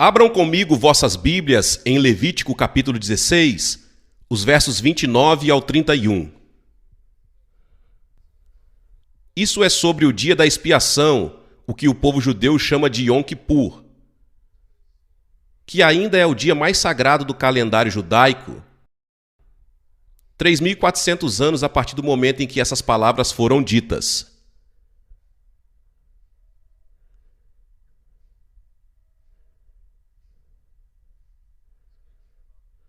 Abram comigo vossas Bíblias em Levítico capítulo 16, os versos 29 ao 31. Isso é sobre o dia da expiação, o que o povo judeu chama de Yom Kippur, que ainda é o dia mais sagrado do calendário judaico, 3.400 anos a partir do momento em que essas palavras foram ditas.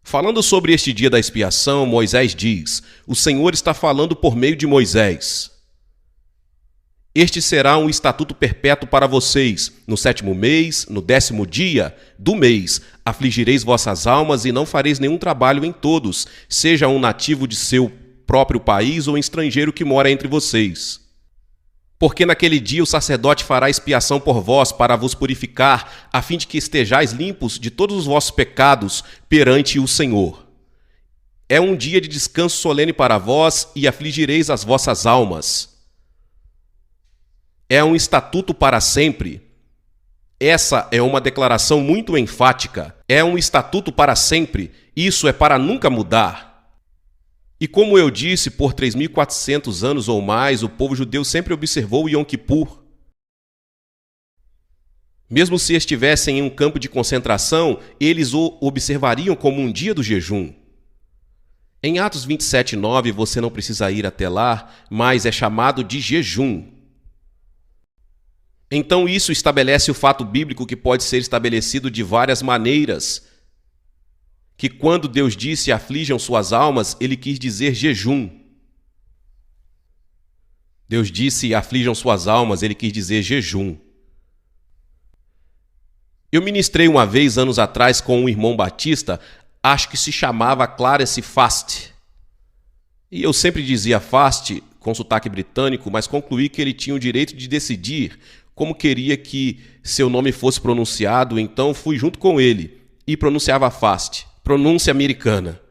Falando sobre este dia da expiação, Moisés diz: o Senhor está falando por meio de Moisés. Este será um estatuto perpétuo para vocês. No 7º mês, no 10º dia do mês, afligireis vossas almas e não fareis nenhum trabalho em todos, seja um nativo de seu próprio país ou estrangeiro que mora entre vocês. Porque naquele dia o sacerdote fará expiação por vós para vos purificar, a fim de que estejais limpos de todos os vossos pecados perante o Senhor. É um dia de descanso solene para vós e afligireis as vossas almas. É um estatuto para sempre. Essa é uma declaração muito enfática. É um estatuto para sempre. Isso é para nunca mudar. E como eu disse, por 3.400 anos ou mais, o povo judeu sempre observou o Yom Kippur. Mesmo se estivessem em um campo de concentração, eles o observariam como um dia do jejum. Em Atos 27:9, você não precisa ir até lá, mas é chamado de jejum. Então isso estabelece o fato bíblico que pode ser estabelecido de várias maneiras, que quando Deus disse aflijam suas almas, ele quis dizer jejum. Deus disse aflijam suas almas, ele quis dizer jejum. Eu ministrei uma vez, anos atrás, com um irmão batista, acho que se chamava Clarence Fast. E eu sempre dizia Fast, com sotaque britânico, mas concluí que ele tinha o direito de decidir como queria que seu nome fosse pronunciado, então fui junto com ele e pronunciava Fast, pronúncia americana.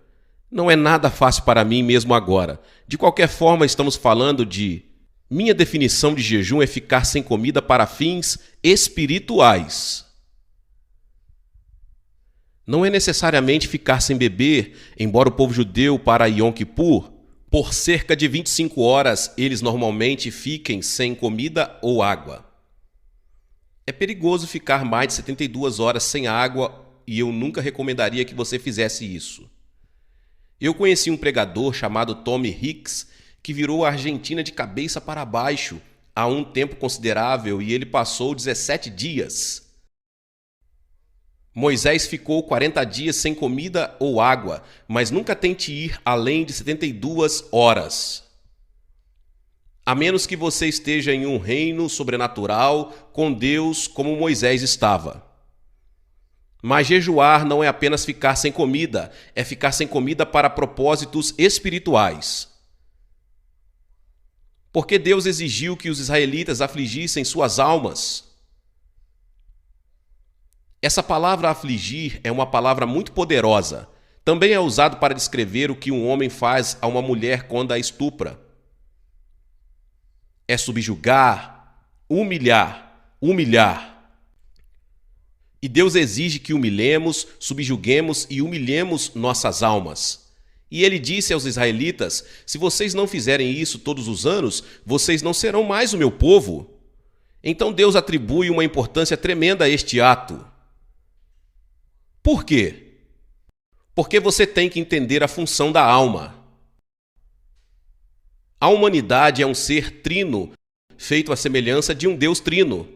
Não é nada fácil para mim mesmo agora. De qualquer forma, estamos falando de... Minha definição de jejum é ficar sem comida para fins espirituais. Não é necessariamente ficar sem beber, embora o povo judeu para Yom Kippur, por cerca de 25 horas, eles normalmente fiquem sem comida ou água. É perigoso ficar mais de 72 horas sem água e eu nunca recomendaria que você fizesse isso. Eu conheci um pregador chamado Tommy Hicks que virou a Argentina de cabeça para baixo há um tempo considerável e ele passou 17 dias. Moisés ficou 40 dias sem comida ou água, mas nunca tente ir além de 72 horas. A menos que você esteja em um reino sobrenatural com Deus como Moisés estava. Mas jejuar não é apenas ficar sem comida, é ficar sem comida para propósitos espirituais. Porque Deus exigiu que os israelitas afligissem suas almas. Essa palavra afligir é uma palavra muito poderosa. Também é usado para descrever o que um homem faz a uma mulher quando a estupra. É subjugar, humilhar. E Deus exige que humilhemos, subjuguemos e humilhemos nossas almas. E ele disse aos israelitas: se vocês não fizerem isso todos os anos, vocês não serão mais o meu povo. Então Deus atribui uma importância tremenda a este ato. Por quê? Porque você tem que entender a função da alma. A humanidade é um ser trino, feito à semelhança de um Deus trino.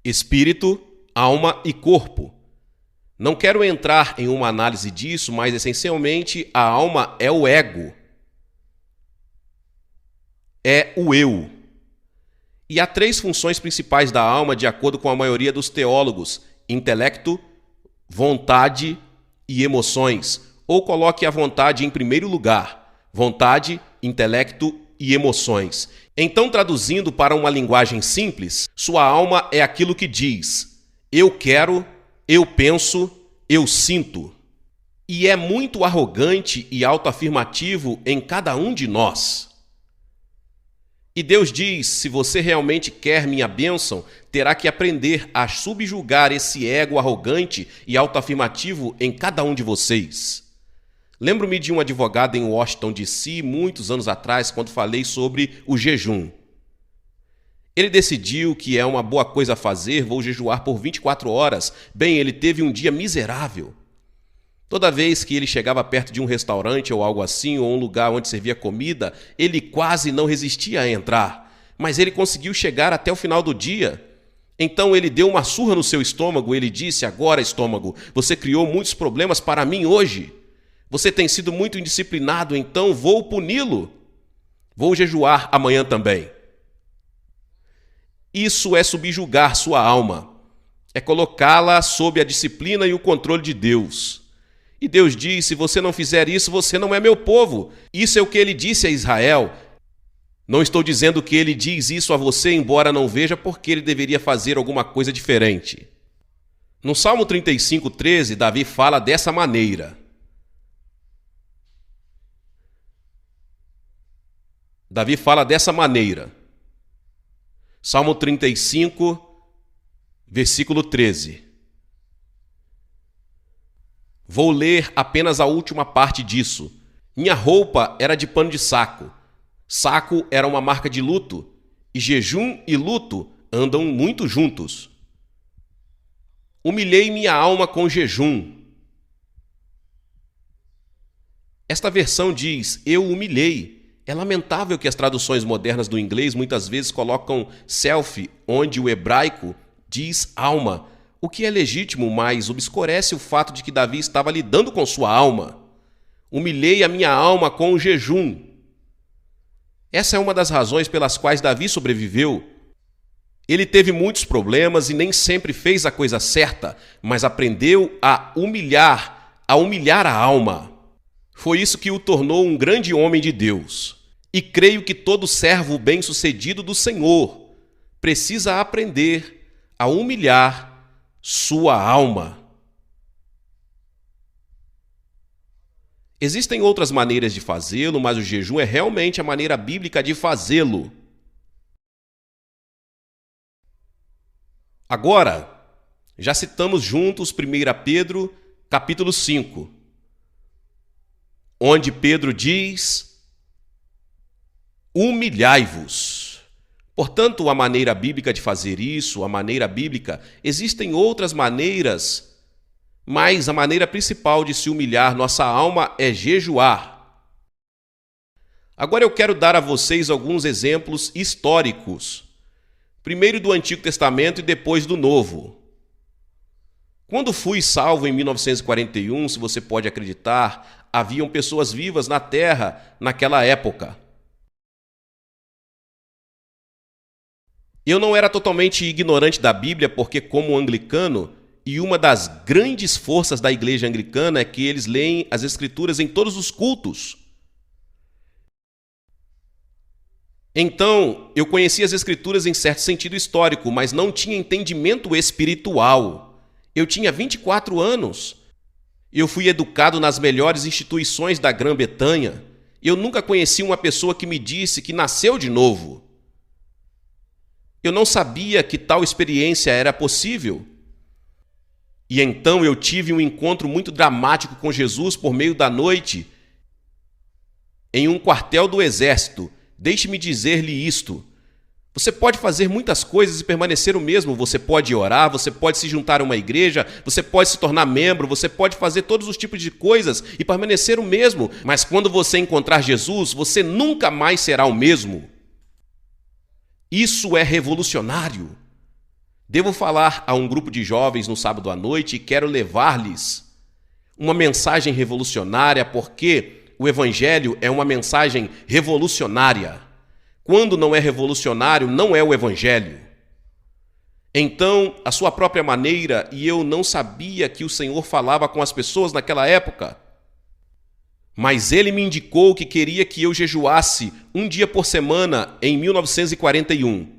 Espírito, alma e corpo. Não quero entrar em uma análise disso, mas essencialmente a alma é o ego. É o eu. E há 3 funções principais da alma, de acordo com a maioria dos teólogos: intelecto, vontade e emoções. Ou coloque a vontade em primeiro lugar: vontade, intelecto e emoções. Então, traduzindo para uma linguagem simples, sua alma é aquilo que diz: eu quero, eu penso, eu sinto. E é muito arrogante e autoafirmativo em cada um de nós. E Deus diz: se você realmente quer minha bênção, terá que aprender a subjugar esse ego arrogante e autoafirmativo em cada um de vocês. Lembro-me de um advogado em Washington, D.C., muitos anos atrás, quando falei sobre o jejum. Ele decidiu que é uma boa coisa a fazer, vou jejuar por 24 horas. Bem, ele teve um dia miserável. Toda vez que ele chegava perto de um restaurante ou algo assim, ou um lugar onde servia comida, ele quase não resistia a entrar. Mas ele conseguiu chegar até o final do dia. Então ele deu uma surra no seu estômago. Ele disse: agora, estômago, você criou muitos problemas para mim hoje. Você tem sido muito indisciplinado, então vou puni-lo. Vou jejuar amanhã também. Isso é subjugar sua alma. É colocá-la sob a disciplina e o controle de Deus. E Deus diz: se você não fizer isso, você não é meu povo. Isso é o que ele disse a Israel. Não estou dizendo que ele diz isso a você, embora não veja porque ele deveria fazer alguma coisa diferente. No Salmo 35:13, Davi fala dessa maneira. Davi fala dessa maneira. Salmo 35, versículo 13. Vou ler apenas a última parte disso. Minha roupa era de pano de saco. Saco era uma marca de luto, e jejum e luto andam muito juntos. Humilhei minha alma com jejum. Esta versão diz: eu humilhei. É lamentável que as traduções modernas do inglês muitas vezes colocam self, onde o hebraico diz alma, o que é legítimo, mas obscurece o fato de que Davi estava lidando com sua alma. Humilhei a minha alma com o jejum. Essa é uma das razões pelas quais Davi sobreviveu. Ele teve muitos problemas e nem sempre fez a coisa certa, mas aprendeu a humilhar a alma. Foi isso que o tornou um grande homem de Deus. E creio que todo servo bem-sucedido do Senhor precisa aprender a humilhar sua alma. Existem outras maneiras de fazê-lo, mas o jejum é realmente a maneira bíblica de fazê-lo. Agora, já citamos juntos 1 Pedro, capítulo 5, onde Pedro diz: humilhai-vos. Portanto, a maneira bíblica de fazer isso, a maneira bíblica, existem outras maneiras, mas a maneira principal de se humilhar nossa alma é jejuar. Agora eu quero dar a vocês alguns exemplos históricos, primeiro do Antigo Testamento e depois do Novo. Quando fui salvo em 1941, se você pode acreditar, haviam pessoas vivas na Terra naquela época. Eu não era totalmente ignorante da Bíblia, porque como anglicano, e uma das grandes forças da igreja anglicana é que eles leem as Escrituras em todos os cultos. Então, eu conhecia as Escrituras em certo sentido histórico, mas não tinha entendimento espiritual. Eu tinha 24 anos. Eu fui educado nas melhores instituições da Grã-Bretanha. Eu nunca conheci uma pessoa que me disse que nasceu de novo. Eu não sabia que tal experiência era possível. E então eu tive um encontro muito dramático com Jesus por meio da noite em um quartel do exército. Deixe-me dizer-lhe isto. Você pode fazer muitas coisas e permanecer o mesmo. Você pode orar, você pode se juntar a uma igreja, você pode se tornar membro, você pode fazer todos os tipos de coisas e permanecer o mesmo. Mas quando você encontrar Jesus, você nunca mais será o mesmo. Isso é revolucionário. Devo falar a um grupo de jovens no sábado à noite e quero levar-lhes uma mensagem revolucionária, porque o Evangelho é uma mensagem revolucionária. Quando não é revolucionário, não é o Evangelho. Então, a sua própria maneira, e eu não sabia que o Senhor falava com as pessoas naquela época, mas ele me indicou que queria que eu jejuasse um dia por semana em 1941.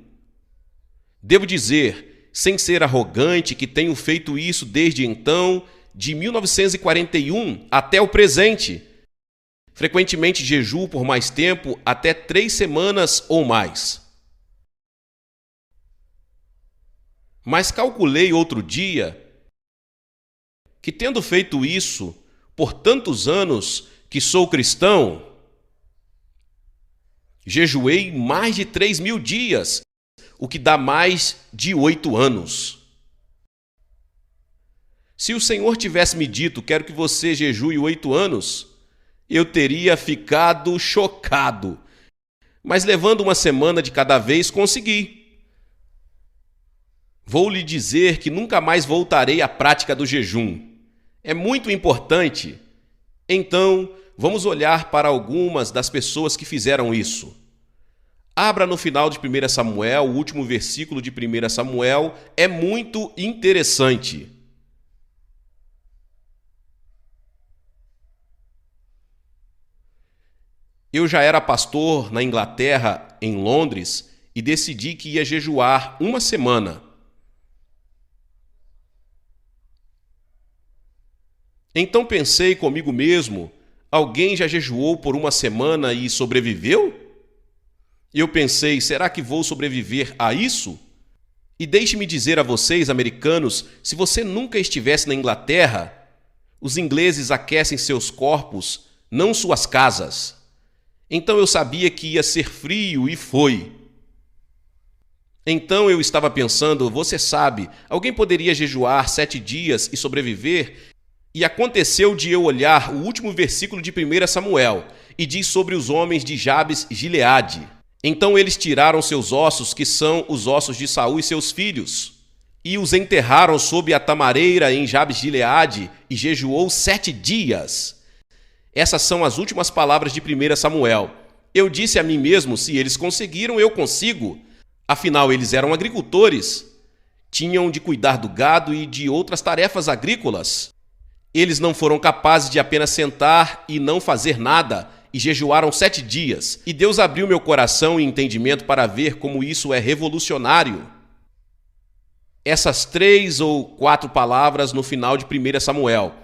Devo dizer, sem ser arrogante, que tenho feito isso desde então, de 1941 até o presente. Frequentemente jejuo por mais tempo, até 3 semanas ou mais. Mas calculei outro dia que, tendo feito isso por tantos anos que sou cristão, jejuei mais de 3.000 dias, o que dá mais de 8 anos. Se o Senhor tivesse me dito, quero que você jejue 8 anos, eu teria ficado chocado. Mas levando uma semana de cada vez, consegui. Vou lhe dizer que nunca mais voltarei à prática do jejum. É muito importante. Então, vamos olhar para algumas das pessoas que fizeram isso. Abra no final de 1 Samuel, o último versículo de 1 Samuel, é muito interessante. Eu já era pastor na Inglaterra, em Londres, e decidi que ia jejuar uma semana. Então pensei comigo mesmo, alguém já jejuou por uma semana e sobreviveu? Eu pensei, será que vou sobreviver a isso? E deixe-me dizer a vocês, americanos, se você nunca estivesse na Inglaterra, os ingleses aquecem seus corpos, não suas casas. Então eu sabia que ia ser frio e foi. Então eu estava pensando, você sabe, alguém poderia jejuar 7 dias e sobreviver? E aconteceu de eu olhar o último versículo de 1 Samuel, e diz sobre os homens de Jabes Gileade. Então eles tiraram seus ossos, que são os ossos de Saul e seus filhos, e os enterraram sob a tamareira em Jabes Gileade, e jejuou 7 dias. Essas são as últimas palavras de 1 Samuel. Eu disse a mim mesmo, se eles conseguiram, eu consigo. Afinal, eles eram agricultores. Tinham de cuidar do gado e de outras tarefas agrícolas. Eles não foram capazes de apenas sentar e não fazer nada, e jejuaram 7 dias. E Deus abriu meu coração e entendimento para ver como isso é revolucionário. Essas 3 ou 4 palavras no final de 1 Samuel.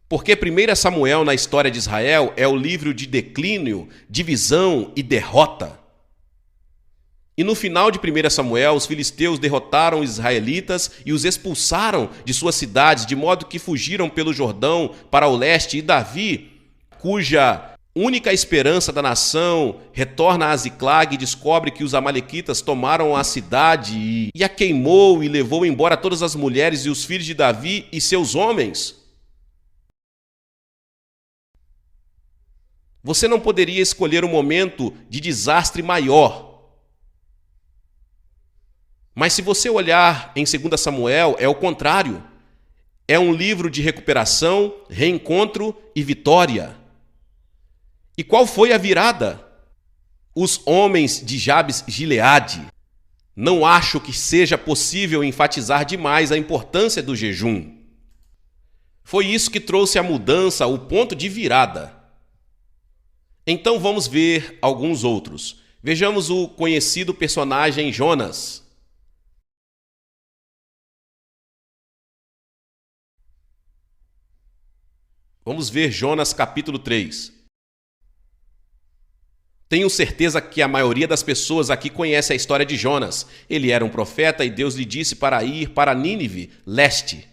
Porque 1 Samuel na história de Israel é o livro de declínio, divisão e derrota. E no final de 1 Samuel, os filisteus derrotaram os israelitas e os expulsaram de suas cidades, de modo que fugiram pelo Jordão para o leste, e Davi, cuja única esperança da nação, retorna a Ziclag e descobre que os amalequitas tomaram a cidade e a queimou e levou embora todas as mulheres e os filhos de Davi e seus homens. Você não poderia escolher um momento de desastre maior. Mas se você olhar em 2 Samuel, é o contrário. É um livro de recuperação, reencontro e vitória. E qual foi a virada? Os homens de Jabes Gileade. Não acho que seja possível enfatizar demais a importância do jejum. Foi isso que trouxe a mudança, o ponto de virada. Então vamos ver alguns outros. Vejamos o conhecido personagem Jonas. Vamos ver Jonas capítulo 3. Tenho certeza que a maioria das pessoas aqui conhece a história de Jonas. Ele era um profeta e Deus lhe disse para ir para Nínive, leste.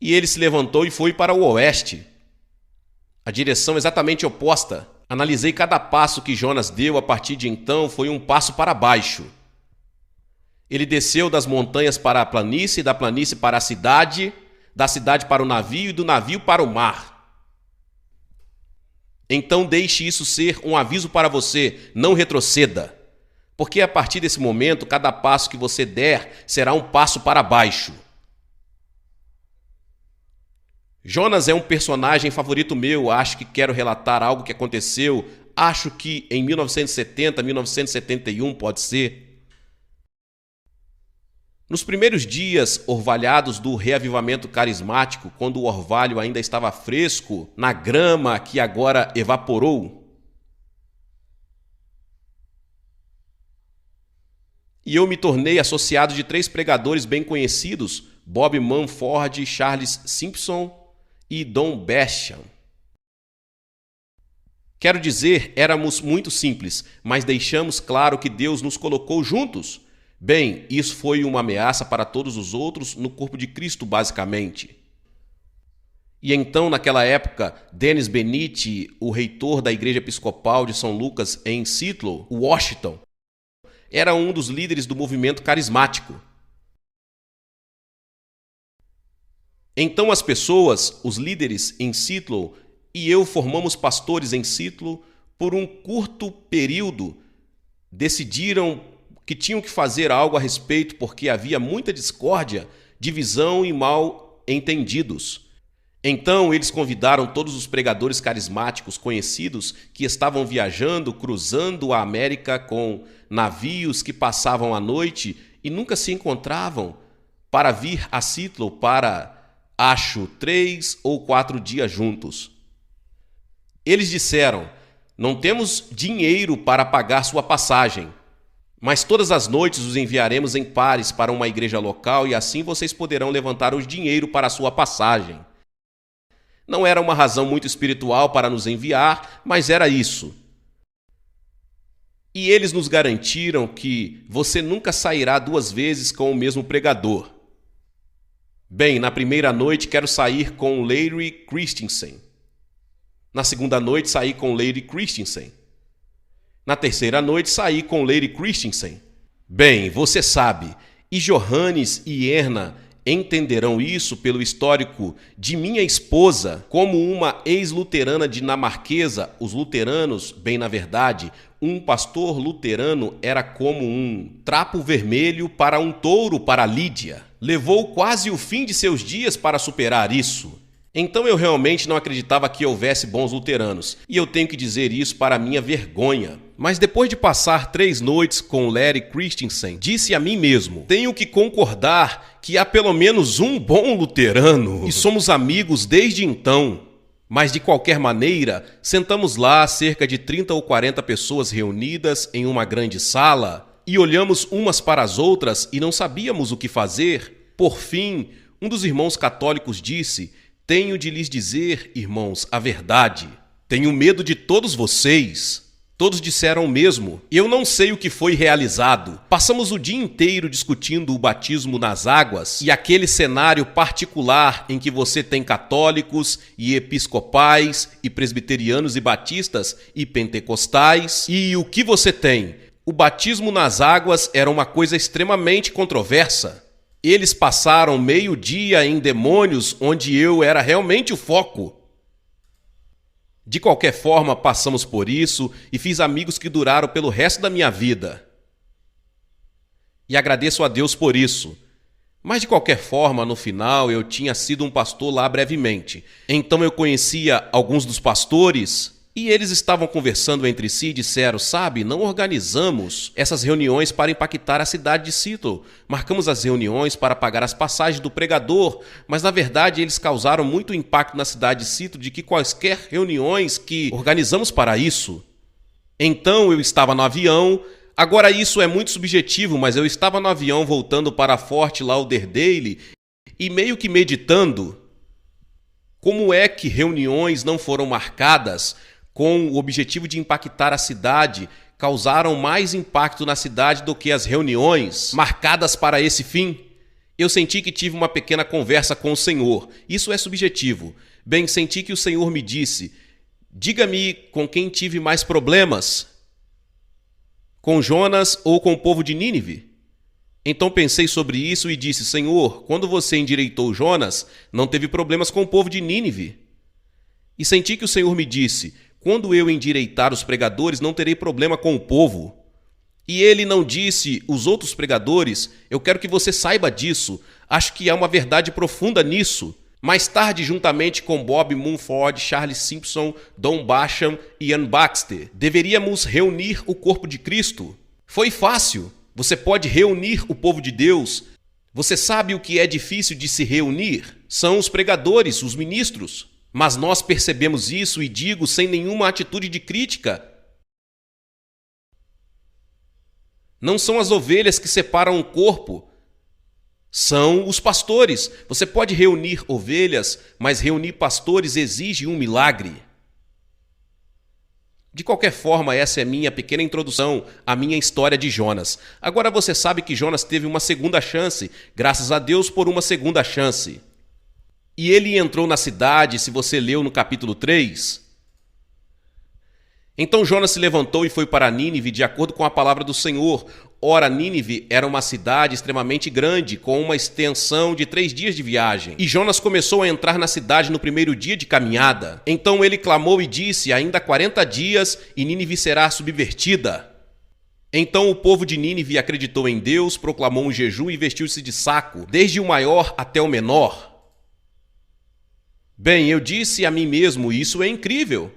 E ele se levantou e foi para o oeste. A direção exatamente oposta. Analisei cada passo que Jonas deu a partir de então, foi um passo para baixo. Ele desceu das montanhas para a planície, da planície para a cidade, da cidade para o navio e do navio para o mar. Então deixe isso ser um aviso para você, não retroceda. Porque a partir desse momento, cada passo que você der será um passo para baixo. Jonas é um personagem favorito meu, acho que quero relatar algo que aconteceu, acho que em 1970, 1971 pode ser. Nos primeiros dias orvalhados do reavivamento carismático, quando o orvalho ainda estava fresco na grama que agora evaporou, e eu me tornei associado de 3 pregadores bem conhecidos, Bob Mumford, Charles Simpson e Don Besham. Quero dizer, éramos muito simples, mas deixamos claro que Deus nos colocou juntos. Bem, isso foi uma ameaça para todos os outros no corpo de Cristo, basicamente. E então, naquela época, Dennis Benitti, o reitor da Igreja Episcopal de São Lucas em Seattle, Washington, era um dos líderes do movimento carismático. Então as pessoas, os líderes em Seattle e eu formamos pastores em Seattle, por um curto período decidiram que tinham que fazer algo a respeito porque havia muita discórdia, divisão e mal entendidos. Então eles convidaram todos os pregadores carismáticos conhecidos que estavam viajando, cruzando a América com navios que passavam a noite e nunca se encontravam, para vir a Seattle para, acho, 3 ou 4 dias juntos. Eles disseram: não temos dinheiro para pagar sua passagem, mas todas as noites os enviaremos em pares para uma igreja local e assim vocês poderão levantar o dinheiro para a sua passagem. Não era uma razão muito espiritual para nos enviar, mas era isso. E eles nos garantiram que você nunca sairá 2 vezes com o mesmo pregador. Bem, na primeira noite quero sair com Larry Christensen. Na segunda noite saí com Larry Christensen. Na terceira noite saí com Larry Christensen. Bem, você sabe, e Johannes e Erna entenderão isso pelo histórico de minha esposa como uma ex-luterana dinamarquesa. Os luteranos, bem na verdade, um pastor luterano era como um trapo vermelho para um touro para Lídia. Levou quase o fim de seus dias para superar isso. Então eu realmente não acreditava que houvesse bons luteranos, e eu tenho que dizer isso para minha vergonha. Mas depois de passar 3 noites com Larry Christensen, disse a mim mesmo: tenho que concordar que há pelo menos um bom luterano, e somos amigos desde então. Mas de qualquer maneira, sentamos lá, cerca de 30 ou 40 pessoas reunidas em uma grande sala, e olhamos umas para as outras e não sabíamos o que fazer. Por fim, um dos irmãos católicos disse: tenho de lhes dizer, irmãos, a verdade. Tenho medo de todos vocês. Todos disseram o mesmo. Eu não sei o que foi realizado. Passamos o dia inteiro discutindo o batismo nas águas e aquele cenário particular em que você tem católicos e episcopais e presbiterianos e batistas e pentecostais. E o que você tem? O batismo nas águas era uma coisa extremamente controversa. Eles passaram meio-dia em demônios, onde eu era realmente o foco. De qualquer forma, passamos por isso e fiz amigos que duraram pelo resto da minha vida. E agradeço a Deus por isso. Mas de qualquer forma, no final, eu tinha sido um pastor lá brevemente. Então eu conhecia alguns dos pastores e eles estavam conversando entre si e disseram: sabe, não organizamos essas reuniões para impactar a cidade de Seattle. Marcamos as reuniões para pagar as passagens do pregador, mas na verdade eles causaram muito impacto na cidade de Seattle de que quaisquer reuniões que organizamos para isso. Então eu estava no avião. Agora isso é muito subjetivo, mas eu estava no avião voltando para Fort Lauderdale e meio que meditando como é que reuniões não foram marcadas com o objetivo de impactar a cidade, causaram mais impacto na cidade do que as reuniões marcadas para esse fim. Eu senti que tive uma pequena conversa com o Senhor. Isso é subjetivo. Bem, senti que o Senhor me disse: diga-me com quem tive mais problemas, com Jonas ou com o povo de Nínive? Então pensei sobre isso e disse: Senhor, quando você endireitou Jonas, não teve problemas com o povo de Nínive. E senti que o Senhor me disse: quando eu endireitar os pregadores, não terei problema com o povo. E ele não disse: os outros pregadores, eu quero que você saiba disso. Acho que há uma verdade profunda nisso. Mais tarde, juntamente com Bob Mumford, Charles Simpson, Don Basham e Ian Baxter, deveríamos reunir o corpo de Cristo. Foi fácil. Você pode reunir o povo de Deus. Você sabe o que é difícil de se reunir? São os pregadores, os ministros. Mas nós percebemos isso e digo sem nenhuma atitude de crítica. Não são as ovelhas que separam o corpo, são os pastores. Você pode reunir ovelhas, mas reunir pastores exige um milagre. De qualquer forma, essa é minha pequena introdução à minha história de Jonas. Agora você sabe que Jonas teve uma segunda chance, graças a Deus por uma segunda chance. E ele entrou na cidade, se você leu no capítulo 3. Então Jonas se levantou e foi para Nínive, de acordo com a palavra do Senhor. Ora, Nínive era uma cidade extremamente grande, com uma extensão de 3 dias de viagem. E Jonas começou a entrar na cidade no primeiro dia de caminhada. Então ele clamou e disse: ainda 40 dias e Nínive será subvertida. Então o povo de Nínive acreditou em Deus, proclamou um jejum e vestiu-se de saco, desde o maior até o menor. Bem, eu disse a mim mesmo, isso é incrível.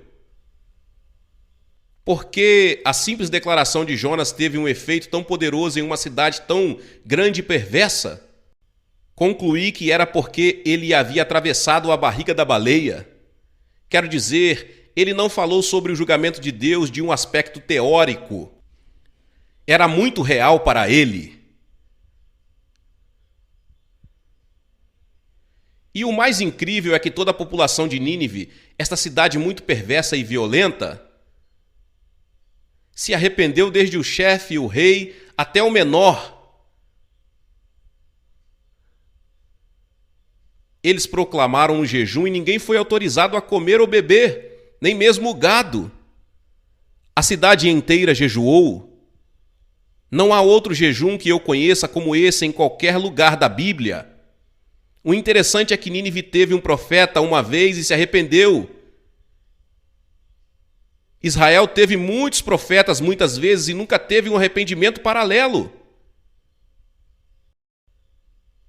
Porque a simples declaração de Jonas teve um efeito tão poderoso em uma cidade tão grande e perversa? Concluí que era porque ele havia atravessado a barriga da baleia. Quero dizer, ele não falou sobre o julgamento de Deus de um aspecto teórico. Era muito real para ele. E o mais incrível é que toda a população de Nínive, esta cidade muito perversa e violenta, se arrependeu desde o chefe e o rei até o menor. Eles proclamaram um jejum e ninguém foi autorizado a comer ou beber, nem mesmo o gado. A cidade inteira jejuou. Não há outro jejum que eu conheça como esse em qualquer lugar da Bíblia. O interessante é que Nínive teve um profeta uma vez e se arrependeu. Israel teve muitos profetas muitas vezes e nunca teve um arrependimento paralelo.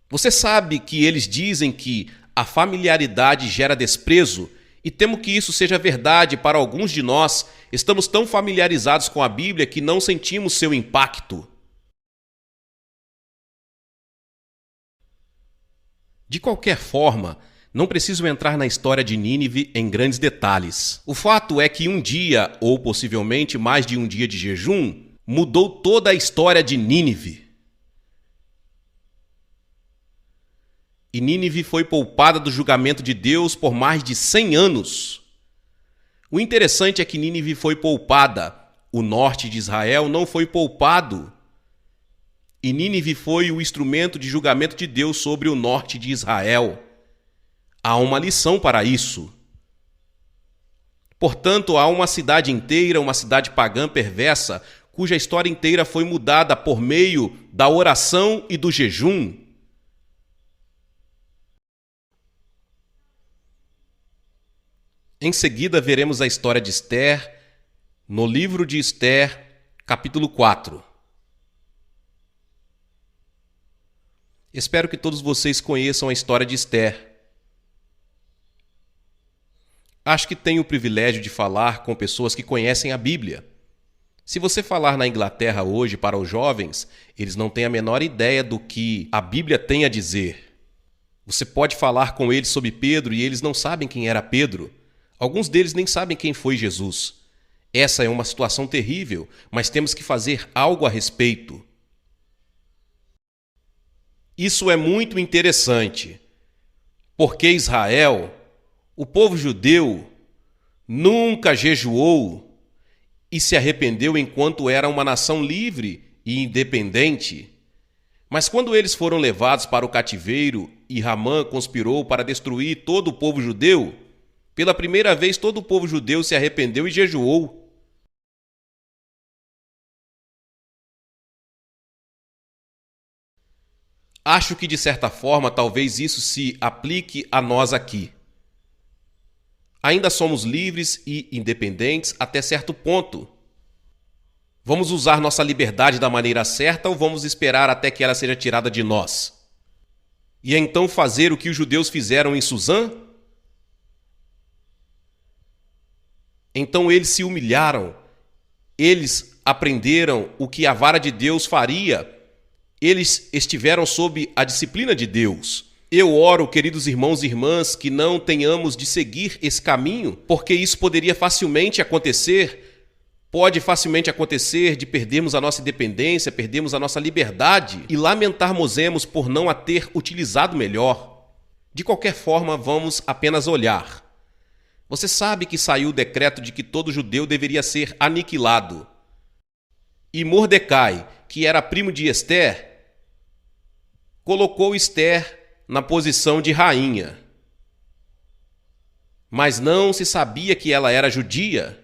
Você sabe que eles dizem que a familiaridade gera desprezo, e temo que isso seja verdade para alguns de nós. Estamos tão familiarizados com a Bíblia que não sentimos seu impacto. De qualquer forma, não preciso entrar na história de Nínive em grandes detalhes. O fato é que um dia, ou possivelmente mais de um dia de jejum, mudou toda a história de Nínive. E Nínive foi poupada do julgamento de Deus por mais de 100 anos. O interessante é que Nínive foi poupada, o norte de Israel não foi poupado. E Nínive foi o instrumento de julgamento de Deus sobre o norte de Israel. Há uma lição para isso. Portanto, há uma cidade inteira, uma cidade pagã perversa, cuja história inteira foi mudada por meio da oração e do jejum. Em seguida, veremos a história de Esther, no livro de Esther, capítulo 4. Espero que todos vocês conheçam a história de Esther. Acho que tenho o privilégio de falar com pessoas que conhecem a Bíblia. Se você falar na Inglaterra hoje para os jovens, eles não têm a menor ideia do que a Bíblia tem a dizer. Você pode falar com eles sobre Pedro e eles não sabem quem era Pedro. Alguns deles nem sabem quem foi Jesus. Essa é uma situação terrível, mas temos que fazer algo a respeito. Isso é muito interessante, porque Israel, o povo judeu, nunca jejuou e se arrependeu enquanto era uma nação livre e independente. Mas quando eles foram levados para o cativeiro e Ramã conspirou para destruir todo o povo judeu, pela primeira vez todo o povo judeu se arrependeu e jejuou. Acho que, de certa forma, talvez isso se aplique a nós aqui. Ainda somos livres e independentes até certo ponto. Vamos usar nossa liberdade da maneira certa ou vamos esperar até que ela seja tirada de nós? E então fazer o que os judeus fizeram em Suzã? Então eles se humilharam, eles aprenderam o que a vara de Deus faria, eles estiveram sob a disciplina de Deus. Eu oro, queridos irmãos e irmãs, que não tenhamos de seguir esse caminho, porque isso poderia facilmente acontecer, pode facilmente acontecer de perdermos a nossa independência, perdermos a nossa liberdade e lamentarmos por não a ter utilizado melhor. De qualquer forma, vamos apenas olhar. Você sabe que saiu o decreto de que todo judeu deveria ser aniquilado. E Mordecai, que era primo de Ester, colocou Ester na posição de rainha. Mas não se sabia que ela era judia.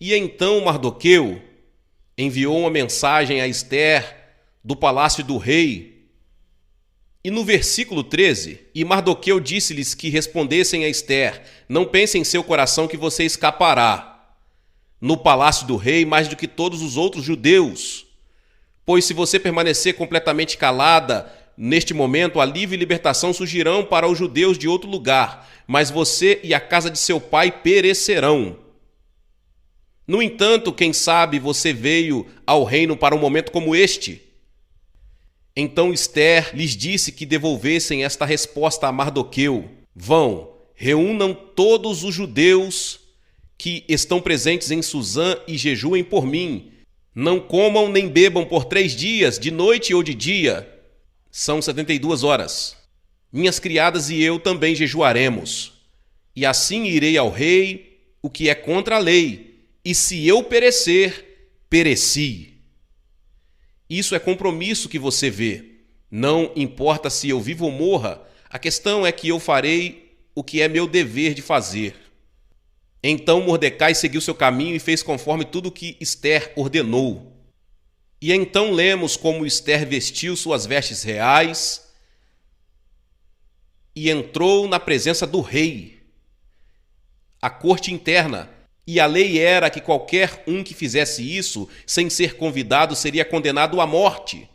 E então Mardoqueu enviou uma mensagem a Ester do palácio do rei. E no versículo 13, e Mardoqueu disse-lhes que respondessem a Ester: não pense em seu coração que você escapará no palácio do rei mais do que todos os outros judeus. Pois se você permanecer completamente calada, neste momento alívio e libertação surgirão para os judeus de outro lugar, mas você e a casa de seu pai perecerão. No entanto, quem sabe você veio ao reino para um momento como este. Então Ester lhes disse que devolvessem esta resposta a Mardoqueu: vão, reúnam todos os judeus que estão presentes em Suzã e jejuem por mim. Não comam nem bebam por 3 dias, de noite ou de dia. São 72 horas. Minhas criadas e eu também jejuaremos. E assim irei ao rei, o que é contra a lei. E se eu perecer, pereci. Isso é compromisso que você vê. Não importa se eu vivo ou morra, a questão é que eu farei o que é meu dever de fazer. Então Mordecai seguiu seu caminho e fez conforme tudo o que Ester ordenou. E então lemos como Ester vestiu suas vestes reais e entrou na presença do rei, a corte interna. E a lei era que qualquer um que fizesse isso, sem ser convidado, seria condenado à morte,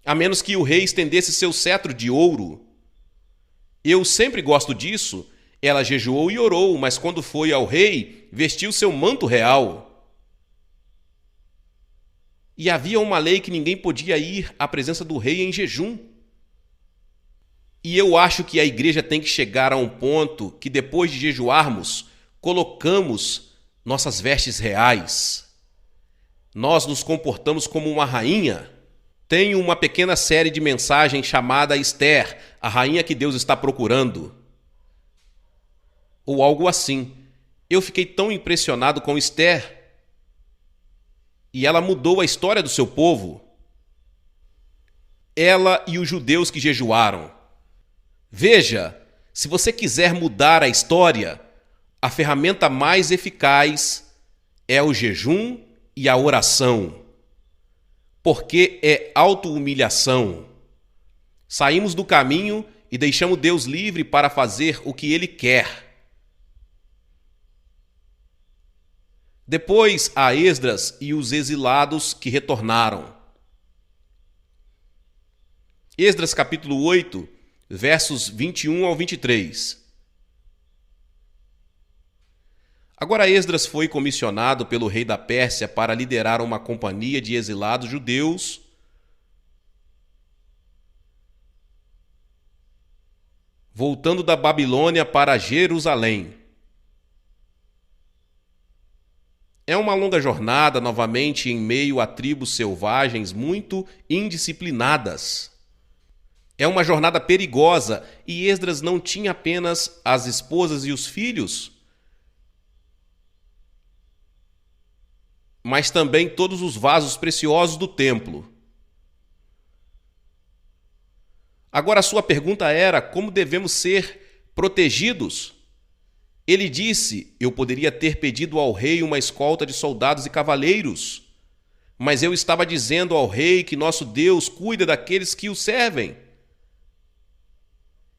a menos que o rei estendesse seu cetro de ouro. Eu sempre gosto disso. Ela jejuou e orou, mas quando foi ao rei, vestiu seu manto real. E havia uma lei que ninguém podia ir à presença do rei em jejum. E eu acho que a igreja tem que chegar a um ponto que depois de jejuarmos, colocamos nossas vestes reais. Nós nos comportamos como uma rainha. Tenho uma pequena série de mensagens chamada Ester, a rainha que Deus está procurando. Ou algo assim. Eu fiquei tão impressionado com Ester. E ela mudou a história do seu povo. Ela e os judeus que jejuaram. Veja, se você quiser mudar a história, a ferramenta mais eficaz é o jejum e a oração. Porque é auto-humilhação. Saímos do caminho e deixamos Deus livre para fazer o que Ele quer. Depois há Esdras e os exilados que retornaram. Esdras capítulo 8, versos 21 ao 23. Agora Esdras foi comissionado pelo rei da Pérsia para liderar uma companhia de exilados judeus voltando da Babilônia para Jerusalém. É uma longa jornada, novamente em meio a tribos selvagens muito indisciplinadas. É uma jornada perigosa e Esdras não tinha apenas as esposas e os filhos, mas também todos os vasos preciosos do templo. Agora a sua pergunta era: como devemos ser protegidos? Ele disse: eu poderia ter pedido ao rei uma escolta de soldados e cavaleiros, mas eu estava dizendo ao rei que nosso Deus cuida daqueles que o servem.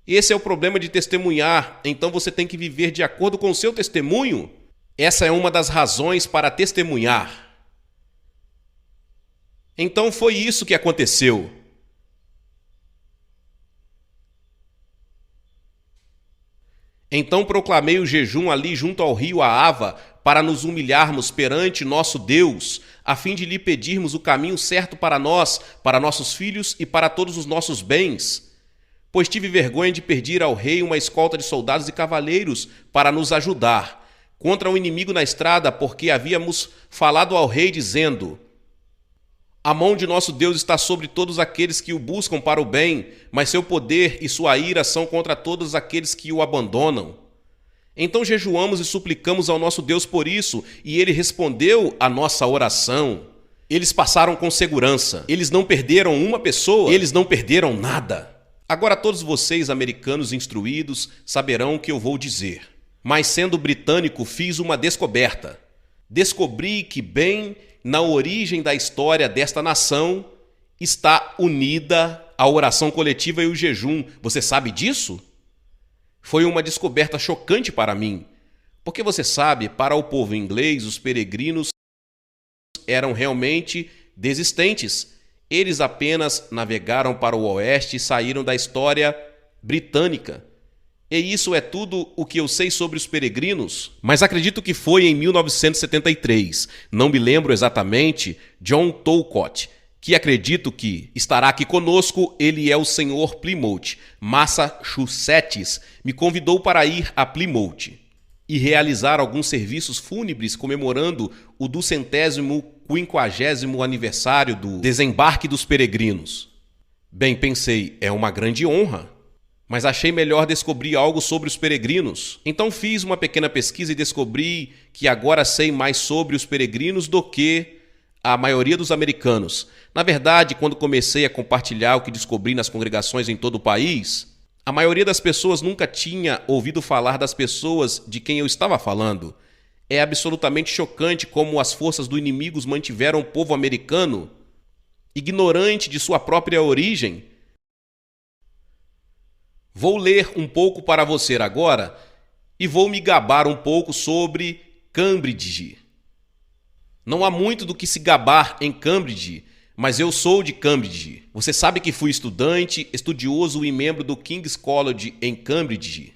Esse é o problema de testemunhar, então você tem que viver de acordo com o seu testemunho. Essa é uma das razões para testemunhar. Então foi isso que aconteceu. Então proclamei o jejum ali junto ao rio Ahava para nos humilharmos perante nosso Deus, a fim de lhe pedirmos o caminho certo para nós, para nossos filhos e para todos os nossos bens. Pois tive vergonha de pedir ao rei uma escolta de soldados e cavaleiros para nos ajudar contra o inimigo na estrada, porque havíamos falado ao rei dizendo: A mão de nosso Deus está sobre todos aqueles que o buscam para o bem, mas seu poder e sua ira são contra todos aqueles que o abandonam. Então jejuamos e suplicamos ao nosso Deus por isso, e ele respondeu à nossa oração. Eles passaram com segurança. Eles não perderam uma pessoa. Eles não perderam nada. Agora todos vocês, americanos instruídos, saberão o que eu vou dizer. Mas sendo britânico, fiz uma descoberta. Descobri que bem na origem da história desta nação está unida a oração coletiva e o jejum. Você sabe disso? Foi uma descoberta chocante para mim. Porque você sabe, para o povo inglês, os peregrinos eram realmente desistentes. Eles apenas navegaram para o oeste e saíram da história britânica. E isso é tudo o que eu sei sobre os peregrinos. Mas acredito que foi em 1973, não me lembro exatamente, John Talcott, que acredito que estará aqui conosco. Ele é o senhor Plymouth, Massachusetts, me convidou para ir a Plymouth e realizar alguns serviços fúnebres comemorando o 250º aniversário do desembarque dos peregrinos. Bem, pensei, é uma grande honra. Mas achei melhor descobrir algo sobre os peregrinos. Então fiz uma pequena pesquisa e descobri que agora sei mais sobre os peregrinos do que a maioria dos americanos. Na verdade, quando comecei a compartilhar o que descobri nas congregações em todo o país, a maioria das pessoas nunca tinha ouvido falar das pessoas de quem eu estava falando. É absolutamente chocante como as forças do inimigo mantiveram o povo americano ignorante de sua própria origem. Vou ler um pouco para você agora e vou me gabar um pouco sobre Cambridge. Não há muito do que se gabar em Cambridge, mas eu sou de Cambridge. Você sabe que fui estudante, estudioso e membro do King's College em Cambridge.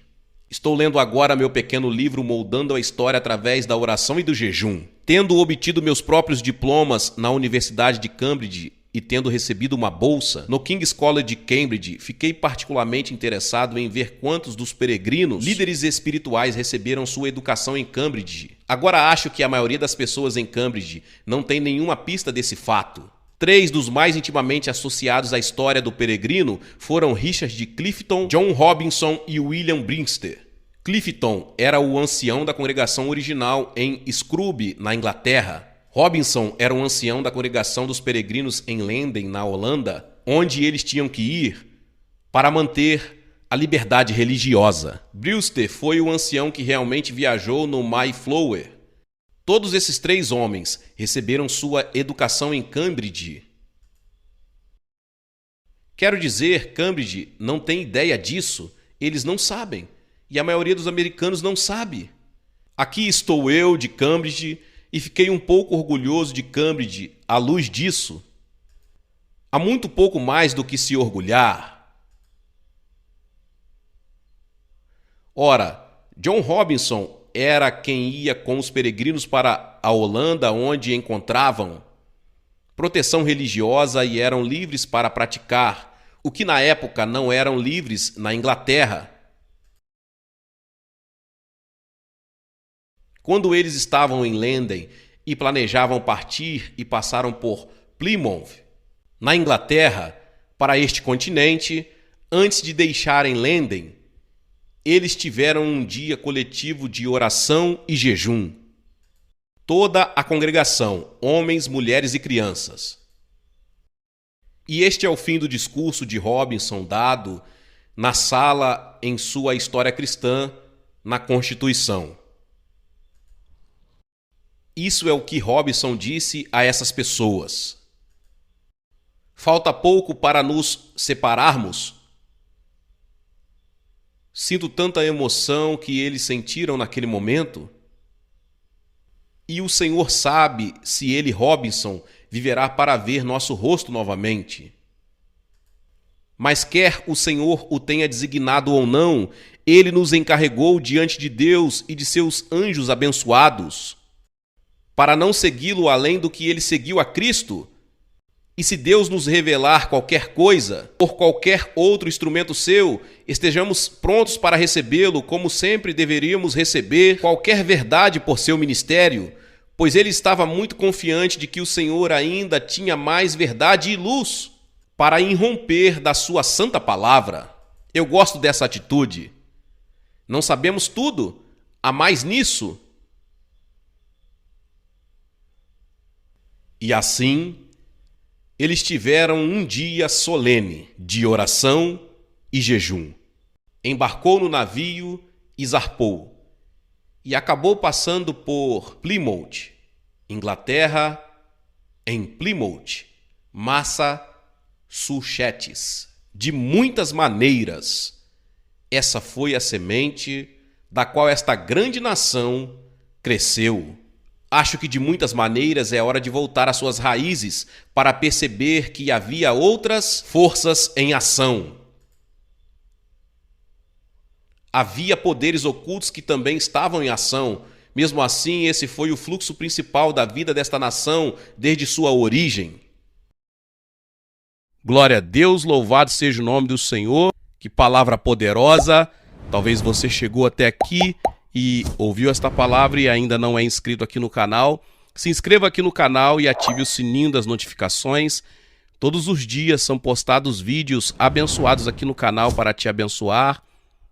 Estou lendo agora meu pequeno livro Moldando a História através da oração e do jejum. Tendo obtido meus próprios diplomas na Universidade de Cambridge e tendo recebido uma bolsa no King's College de Cambridge, fiquei particularmente interessado em ver quantos dos peregrinos, líderes espirituais, receberam sua educação em Cambridge. Agora acho que a maioria das pessoas em Cambridge não tem nenhuma pista desse fato. 3 dos mais intimamente associados à história do peregrino foram Richard Clifton, John Robinson e William Brimster. Clifton era o ancião da congregação original em Scrooby, na Inglaterra. Robinson era um ancião da congregação dos peregrinos em Landen, na Holanda, onde eles tinham que ir para manter a liberdade religiosa. Brewster foi o ancião que realmente viajou no Mayflower. Todos esses 3 homens receberam sua educação em Cambridge. Quero dizer, Cambridge não tem ideia disso, eles não sabem, e a maioria dos americanos não sabe. Aqui estou eu de Cambridge, e fiquei um pouco orgulhoso de Cambridge à luz disso. Há muito pouco mais do que se orgulhar. Ora, John Robinson era quem ia com os peregrinos para a Holanda, onde encontravam proteção religiosa e eram livres para praticar, o que na época não eram livres na Inglaterra. Quando eles estavam em Landen e planejavam partir e passaram por Plymouth, na Inglaterra, para este continente, antes de deixarem Landen, eles tiveram um dia coletivo de oração e jejum. Toda a congregação, homens, mulheres e crianças. E este é o fim do discurso de Robinson dado na sala em sua História Cristã, na Constituição. Isso é o que Robinson disse a essas pessoas. Falta pouco para nos separarmos. Sinto tanta emoção que eles sentiram naquele momento. E o Senhor sabe se ele, Robinson, viverá para ver nosso rosto novamente. Mas quer o Senhor o tenha designado ou não, ele nos encarregou diante de Deus e de seus anjos abençoados, para não segui-lo além do que ele seguiu a Cristo. E se Deus nos revelar qualquer coisa, por qualquer outro instrumento seu, estejamos prontos para recebê-lo, como sempre deveríamos receber qualquer verdade por seu ministério, pois ele estava muito confiante de que o Senhor ainda tinha mais verdade e luz para irromper da sua santa palavra. Eu gosto dessa atitude. Não sabemos tudo, há mais nisso. E assim, eles tiveram um dia solene de oração e jejum. Embarcou no navio e zarpou, e acabou passando por Plymouth, Inglaterra, em Plymouth, Massachusetts. De muitas maneiras, essa foi a semente da qual esta grande nação cresceu. Acho que de muitas maneiras é hora de voltar às suas raízes para perceber que havia outras forças em ação. Havia poderes ocultos que também estavam em ação. Mesmo assim, esse foi o fluxo principal da vida desta nação desde sua origem. Glória a Deus, louvado seja o nome do Senhor. Que palavra poderosa. Talvez você chegou até aqui e ouviu esta palavra e ainda não é inscrito aqui no canal. Se inscreva aqui no canal e ative o sininho das notificações. Todos os dias são postados vídeos abençoados aqui no canal para te abençoar.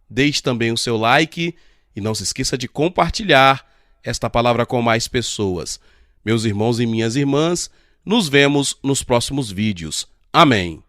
Deixe também o seu like e não se esqueça de compartilhar esta palavra com mais pessoas. Meus irmãos e minhas irmãs, nos vemos nos próximos vídeos. Amém.